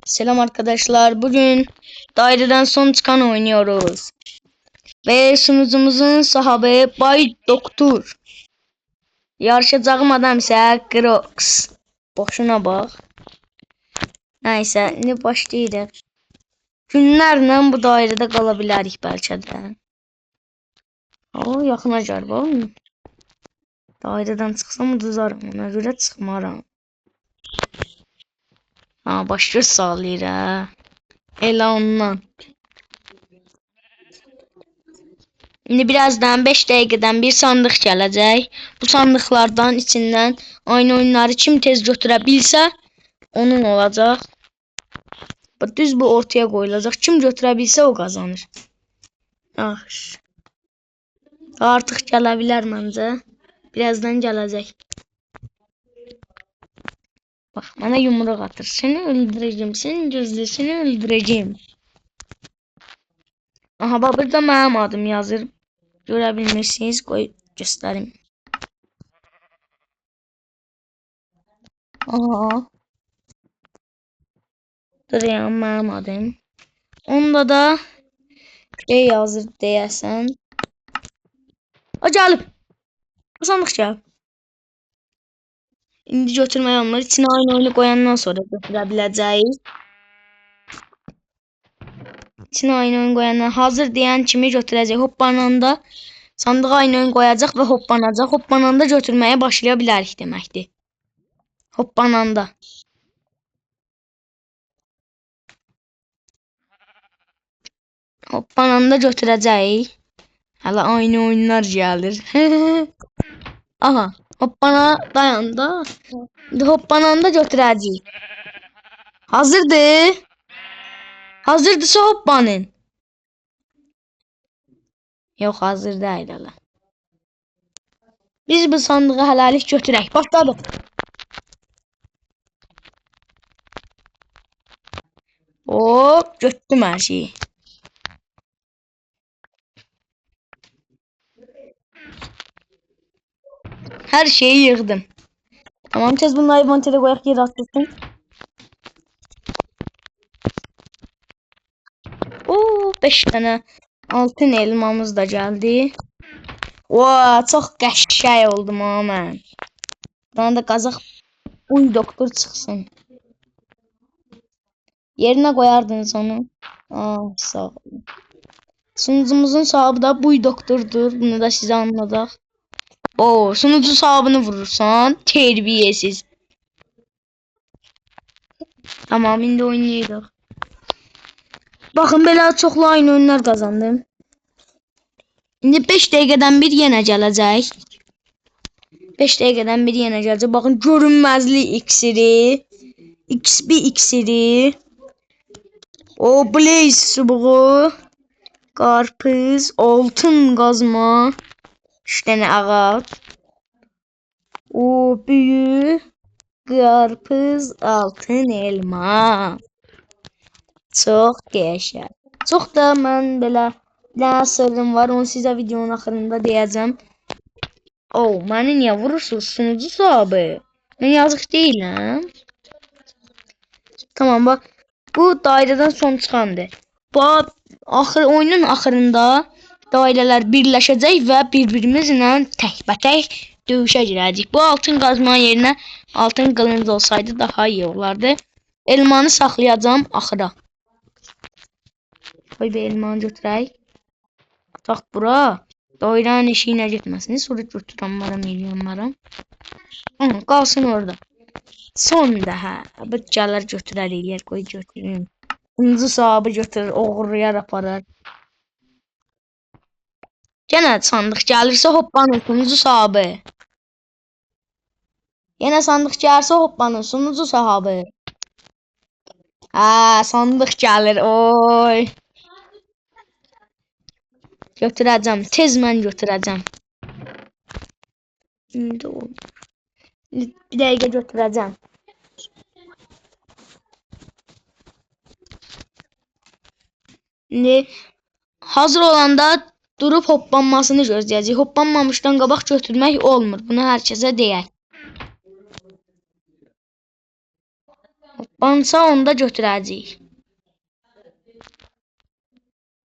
Selam arkadaşlar. Bugün daireden son çıkan oynuyoruz. Ve sunucumuzun sahibi Bay Doktor. Yarışacağım adam ise Crocs. Boşuna bak. Neyse, ne başlayalım. Günlerlə bu dairede qalabilirik bəlkə də. O, yaxına gəl bax. Daireden çıxsam uduzaram, ona görə çıxmaram. Ha, başqa sağlayır ha. Elə ondan. Şimdi birazdan 5 dakikadan bir sandık gelecek. Bu sandıklardan içinden aynı oyunları kim tez götürebilse onun olacak. Düz bu ortaya koyulacak. Kim götürebilse o kazanır. Ah. Artık gelebilir bence. Birazdan gelecek. Bak bana yumruk atır. Seni öldüreceğim. Senin gözlüsünü öldüreceğim. Aha bak burada benim adım yazır. Görebilmişsiniz. Koy göstereyim. Aha. Duruyorum benim adım. Onda da şey yazır deyəsən. O gəlib. Sandık gəlib. İndi götürməyə olmur. İçine aynı oyunu qoyandan sonra götürə biləcəyik. İçine aynı oyun qoyandan hazır deyən kimi götürəcək. Hoppananda sandığa aynı oyun qoyacaq və hoppanacaq. Hoppananda götürməyə başlaya bilərik deməkdir. Hoppananda. Hoppananda götürəcəyik. Hələ aynı oyunlar gəlir. Aha. Hoppana dayandı. Hoppananda götürəcəyik. Hazırdır. Hazırdırsa hoppanın. Yok hazır değil hala. Biz bu sandığı hələlik götürək. Başladı. Hop götürdüm her şeyi. Her şeyi yığdım. Tamam tez bunları montere koyak yer atlasın. Oo 5 tane altın elmamız da geldi. Oo çok qəşəng oldum ha mən. Bana da qazaq uy doktor çıxsın. Yerine koyardınız onu. Aa sağ olun. Sunucumuzun sahibi da buy doktordur. Bunu da size anladıq. Oo sunucu sahibini vurursan terbiyesiz. Tamam indi oynayırıq. Baxın belə çoxlu aynı oyunlar qazandım. İndi 5 dəqiqədən bir yenə gələcək. 5 dəqiqədən bir yenə gələcək. Baxın görünməzlik iksiri. XP iksiri. O blaze çubuğu. Qarpız, altın qazma. 3 dənə ağac. O büyü. Qarpız, altın elma. Çox qəşəng. Çox da mən belə bir sırrım var. Onu sizə videonun axırında deyəcəm. Oh, məni niyə vurursunuz sunucu sahibi? Mən yazıq deyiləm. Tamam bak. Bu dairədən son çıxandır. Bu oyunun axırında daireler birləşəcək və bir-birimizlə təkbətək döyüşə girəcək. Bu altın qazma yerinə altın qılınc olsaydı daha iyi olardı. Elmanı saxlayacağım axıra. Qoy bir elmanı götürək. Ataq bura. Dairənin eşiyinə getməsini sonra götürənlərə milyonlara. Qalsın orada. Son daha. Bu gələr götürərik. Yer qoy götürün. Uncu sahibi götürür. Oğurlayar aparar. Gene sandık gelirse hoppanın sunucu sahibi. Yine sandık gelirse hoppanın sunucu sahibi. Ha sandık gelir. Oy. Götüreceğim. Tez mən götüreceğim. Bir dəqiqə götüreceğim. Şimdi hazır olanda durup hoppanmasını gözləyəcək. Hoppanmamışdan qabaq götürmək olmur. Bunu hər kəsə deyək. Bansa onda götürəcəyik.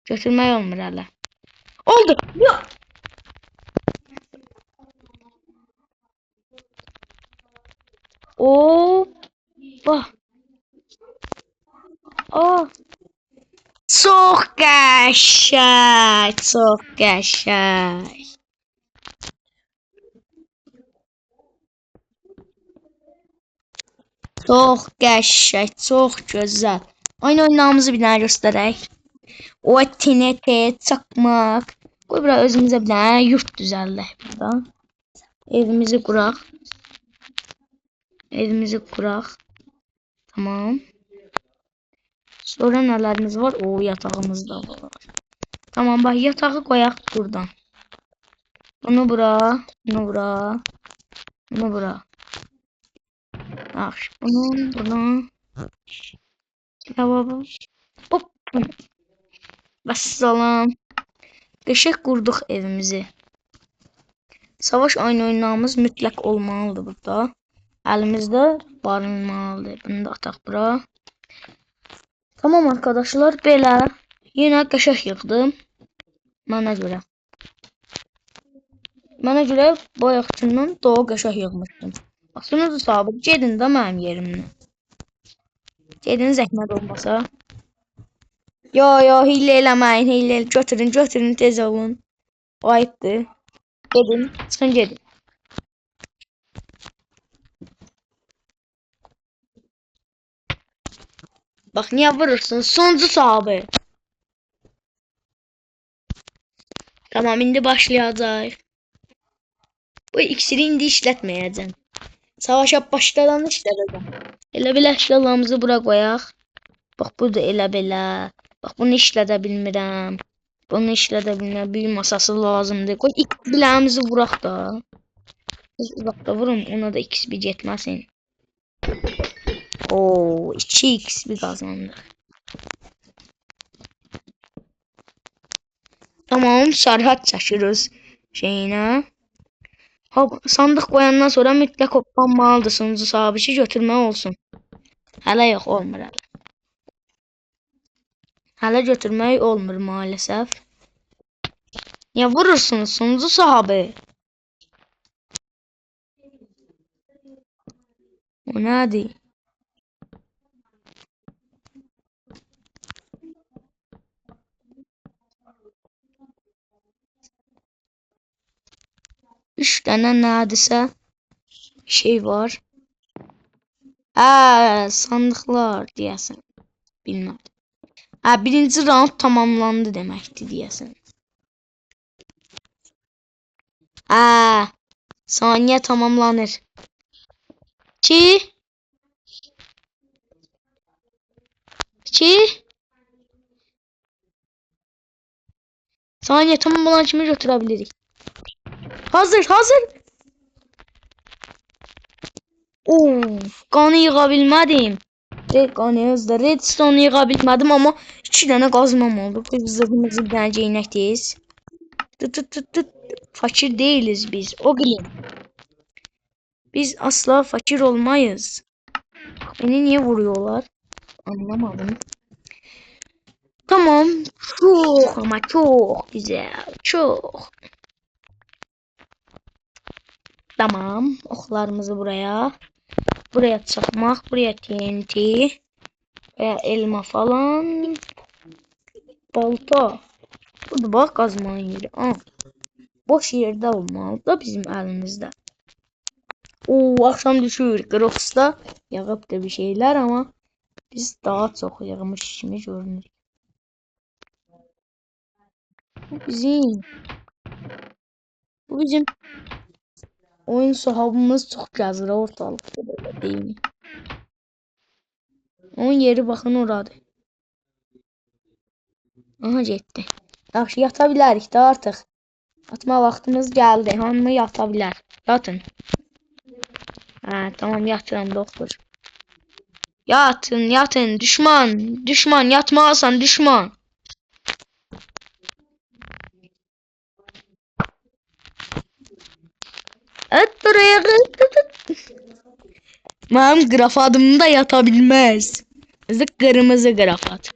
Götürmək olmur hələ. Oldu. Yox. Hoppa. Oh. Çox qəşəng. Çox qəşəng. Çox qəşəng. Çox gözəl. Oyun oynamağımızı bir dənə göstərək. O TNT, çakmak. Qoy bura özümüzə bir dənə yurt düzəldək burada. Evimizi quraq. Evimizi quraq. Tamam. Sonra nələrimiz var? O yatağımız da var. Tamam, bax yatağı qoyaq buradan. Bunu bura, bunu bura, bunu bura. Yaxşı, bunu buradan. Tamam. Hop. Vəssalam. Qəşəng qurduq evimizi. Savaş oynamağımız mütləq olmalıdır burada. Əlimizdə barınmalıdır. Bunu da ataq bura. Tamam arkadaşlar, belə. Yenə qəşəng yığdım. Mənə görə. Mənə görə bayaqdan daha qəşəng yığmışdım. Aslında sabit gedin də mənim yerimdən. Gedin zəhmət olmasa. Yo, hiylə eləməyin, hiylə. Götürün, tez olun. Ayıbdır. Gedin, çıxın gedin. Bax, niyə vurursun? Sonuncu sahibi. Tamam, indi başlayacaq. Bu iksiri indi işlətməyəcəm. Savaşa başladan işlədəcəm. Elə belə əşyalarımızı bura qoyaq. Bax, bu da elə belə. Bax, bunu işlədə bilmirəm. Bunu işlədə bilmirəm. Büyük masası lazımdır. Qoy x biləyimizi vuraq da. Biz uzaqda vurun. Ona da x bir getməsin. Oo, 2x bir qazandıq. Tamam, sərhəd çəkiriz şeyinə. Sandıq qoyandan sonra mütləq hoppanmalıdır sonuncu sahibi götürmək olsun. Hələ yox, olmur hələ. Hələ götürmək olmur maalesef. Niyə vurursunuz sonuncu sahibi? O nədir? Üç dənə nədirsə şey var. Sandıqlar deyəsən. Bilməm. Birinci round tamamlandı deməkdir deyəsən. Saniyə tamamlanır. 2 saniyə tamamlanan kimi götürə bilirik. Hazır. Qanı yığa bilmədim. Redstone yığa bilmədim, amma 2 dənə qazmam oldu. Zırhımızı bir dənə geynək deyiz. Fakir değiliz biz. O bilin. Biz asla fakir olmayız. Beni niye vuruyorlar? Anlamadım. Tamam. Çok ama çok güzel. Çok. Tamam. Oklarımızı buraya. Buraya çakmak. Buraya TNT. Veya elma falan. Balta. Burada bak kazmanın yeri. Boş yerde olmalı da bizim elimizde. Akşam düşür. Grox'da yağıp da bir şeyler ama biz daha çok yağmış kimi görünür. Bu bizim oyun sahabımız çok gəzir ortalıqda böyle değil mi? Onun yeri baxın oradır. Aha getdi. Yaxşı yata bilərik də artıq. Yatma vaxtımız gəldi. Hamı yata bilər. Yatın. Tamam yatıram doktor. Yatın. Düşman yatmalısan düşman. Evet buraya. Mənim qrafadımda yata bilməz. Kırmızı qrafat.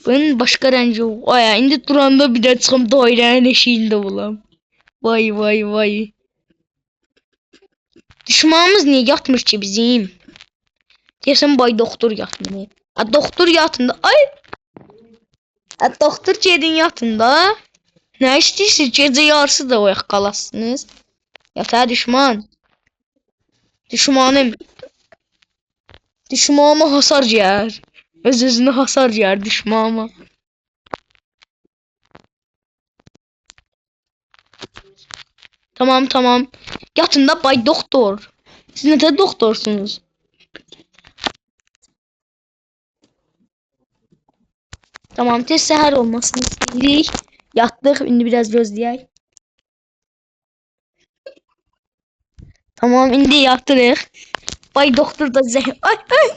Bunun başqa rəngi yox. Aya, indi duranda bir də çıxım dairənin eşiyində olam. Vay vay vay. Düşmanımız niyə yatmır ki bizim? Deyəsən bay doktor yatmır. A doktor yatında. Ay. A doktor gedin yatında. Nə istəyirsiniz? Gecə yarısı da oyaq qalasınız. Yata düşman. Düşmanım. Düşmanıma hasar yer. Öz-özünə hasar yer düşmanıma. Tamam tamam. Yatın da bay doktor. Siz neden doktorsunuz? Tamam tez seher olmasını istedik. Yattık. Şimdi biraz gözleyək. Tamam indi yatırıq. Bay doktor da ay ay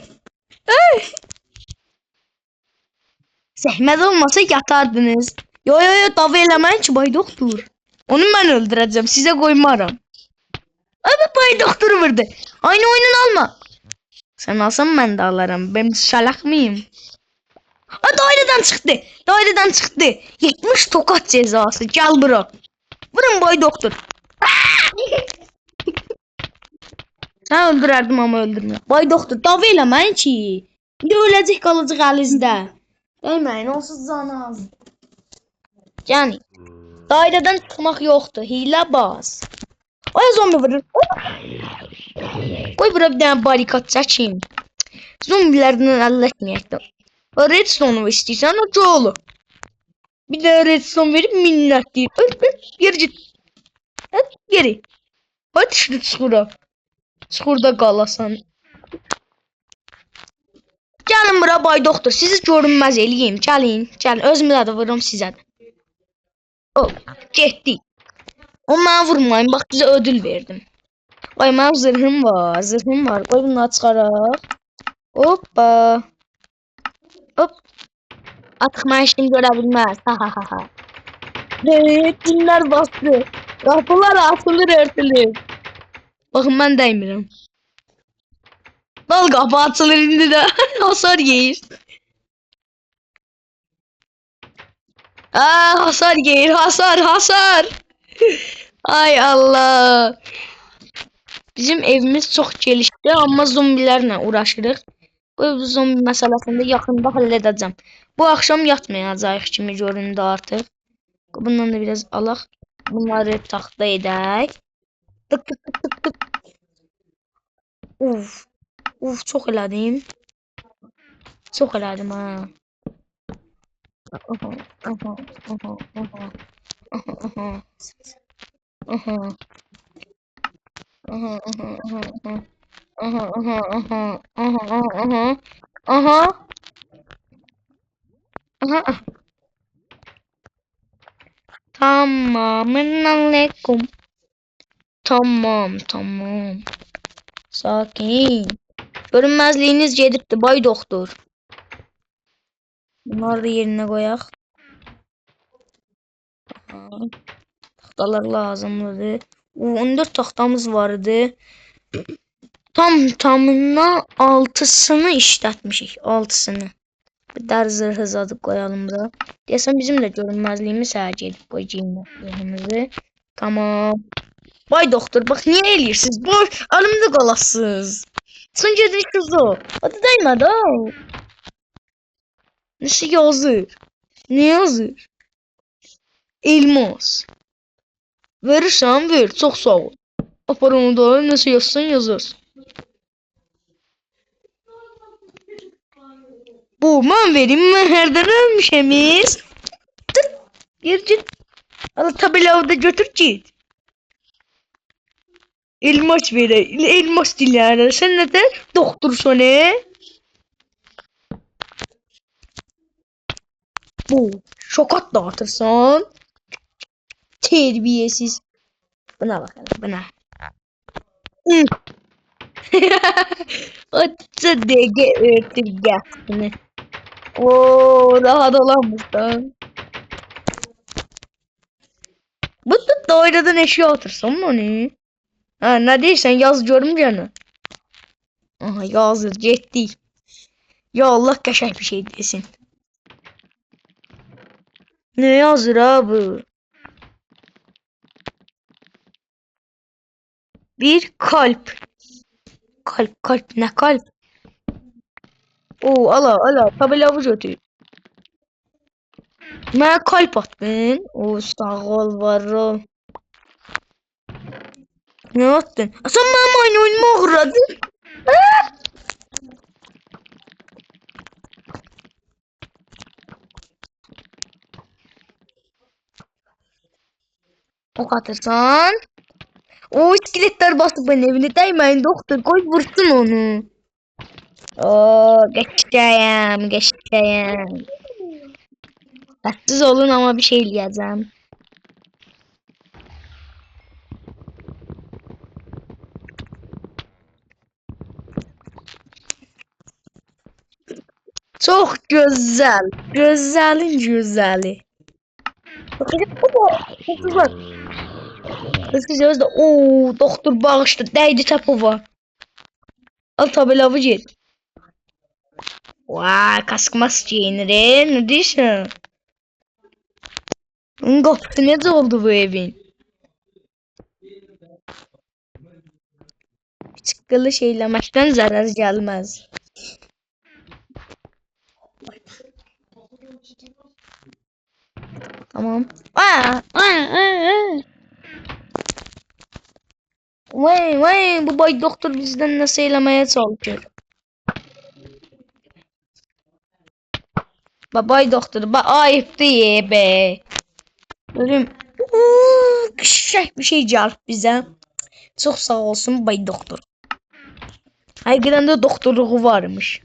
ay. Zəhmət olmasa yatardınız. Yo yo yo dava eləməyin ki bay doktor. Onu ben öldüreceğim. Size koymaram. Abi bay doktor vurdu. Aynı oyunun alma. Sen alsan ben de alırım. Ben şalak mıyım? Ha daireden çıktı. Daireden çıktı. 70 tokat cezası. Gel bura. Vurun bay doktor. Sen öldürerdim ama öldürmüyor. Bay doktor dava eləməyin ki. İndi öləcək qalacaq əlinizdə. Eləməyin onsuz canı az. Yani daireden çıkmak yoktu. Hile bas. Ay zombi vurur. Koy bura bir tane barikat çəkeyim. Zombilerden əllə etməyəkdə. Redstone istəyirsən o çoğulu. Bir de redstone verip minnət deyir. Geri git. Geri. Hadi düşdü çuxura. Çuxurda qalasan. Gəlin bura bay doktor. Sizi görünməz eləyim. Gəlin. Gəlin. Özümdə də vururum sizə də. O, getdi. O mənə vurmayın. Bax bizə ödül verdim. Ay mənim zırhım var. Zırhım var. Qoy bunları çıxaraq. Hoppa. Hop. Artıq mən heç kim görə bilməz. Ha ha ha ha. Günlər bastı. Qapılar açılır örtülür. Baxın mən dəymirəm. Dal qapı açılır indi də. Hasar yeyir. Aa, hasar yeyir. Hasar hasar. Ay Allah. Bizim evimiz çok gelişti ama zombilerle uğraşırıq. Bu zombi məsələsində yaxında halledəcəm. Bu akşam yatmayacağıq kimi göründü artıq. Bundan da biraz alaq. Bunları taxta edək. Tık tık tık tık tık. Uf. Uf çox elədim. Çox elədim ha. Aha aha aha aha. Aha aha. Aha. Aha aha aha aha. Aha aha aha aha aha aha aha. Tamamın aleyküm. Tamam tamam. Sakin. Görünmezliğiniz gedibdi bay doktor. Bunları da yerine koyaq. Taxtalar lazımlıdır. 14 taxtamız vardı. Tamına 6'sını işlətmişik. 6'sını. Bir dar zırhı zadıb koyalım bura. Deyəsən bizim də görünməzliyimiz həc edib qoyacağım zırhımızı. Tamam. Bay doktor bak niye eləyirsiniz? Boş elimdə qalasınız. Son gedin kızı. Hadi değmə də. Nəsə yazır? Ne yazır? Elmas. Verirsən ver. Çox sağ ol. Apar onu da nəsə yazsan yazarsın. Bu mən verim. Mən hərdən ölmüşəmiz. Geri git. Al tabelayı da götür git. Elmas vere. Elmas dilərlər. Sən nədən doktorsan Bu. Şokat dağıtırsan. Terbiyesiz. Buna bakalım. Buna. Otça DG örtürgəsini. Ooo daha dolanmışdan. Bu da daireden eşya atırsam mı onu? Ha ne değilsen yaz görüm canı. Aha yazır getdik. Ya Allah qəşəng bir şey desin. Ne yazır abi? Bir kalp. Kalp ne kalp? Oo ala tabelamı götür. Mənə kalp attın. Oo sağ ol var ol. Ne attın? Sen benim aynı oyunumu ağırladın. Ok atırsan. O iskeletler basıp benim evine değmeyin doktor. Koy vursun onu. Oo geçeceğim. Tatsız olun ama bir şey diyeceğim. Çok güzel. Güzelin güzeli. Doktor. Hızlıca da ooo doktor bağışla değdi tapova. Al tabelavı git. Vay kask mask giyinir ne diyorsun? Onun kapısı ne oldu bu evin? Çıkılı şeylemekten zarar gelmez. Tamam. Vay bu bay doktor bizden nasıl eylemeye çalışıyor. Bay doktor ayıp değil be. Görüm. Bir şey cevap bize. Çok sağ olsun bay doktor. Hakikaten de doktorluğu varmış.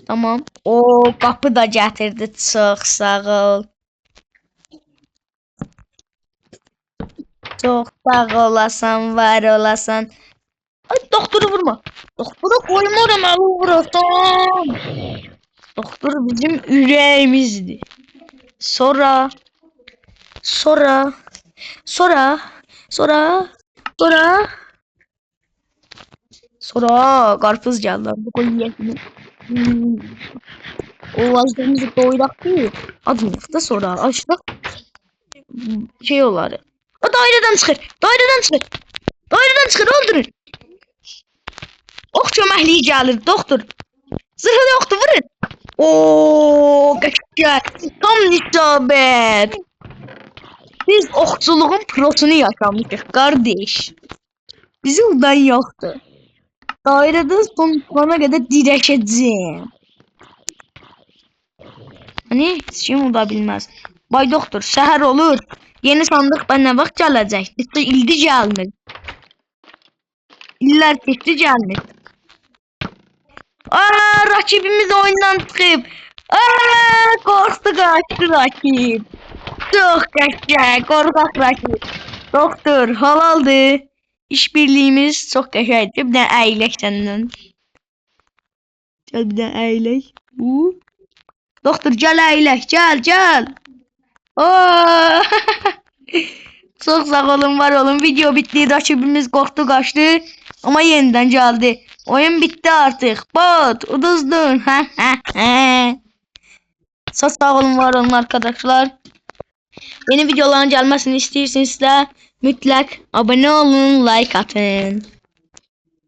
Tamam. O kapı da getirdi. Çok sağ ol. Çok sağ olasın, var olasın. Ay doktoru vurma. Doktoru koymuyorum abi vurasam. Doktor bizim yüreğimizdi. Sonra sonra sonra sonra sonra sonra karpuz geldi. Bu koyu o vazgeçimizi doyurak değil. Adımızda sonra açtık. Şey olar. O daireden çıkır. Daireden çıkır. Daireden çıkır öldürün. Ok çöməkliyi gəlir doktor. Zırhı yoktu vurun. Oo kaçacak. Tam isabet. Biz okçuluğun prosunu yaşamışız kardeş. Bizi udan yoktu. Daireden sonuna kadar direşeceğim. Hani kim uda bilmez. Bay doktor səhər olur. Yeni sandık bana vaxt gələcək. İşte ildi gəlmir. İller keçdi gəlmir. Rakibimiz oyundan çıkıp. Korktu kaçtı rakip. Çok qəşəng, korkak rakip. Doktor halaldı. İşbirliğimiz çok qəşəngdir. Bir dənə əylək səndən. Gel bir dənə əylək. Doktor gel əylək, gel. Oo! Çok sağ olun, var olun. Video bitti. Rakibimiz korktu kaçtı. Ama yeniden geldi. Oyun bitti artık. Bot, uduzdun. Çok sağ olun, var olun arkadaşlar. Yeni videoların gelmesini istiyorsanız da mutlak abone olun, like atın.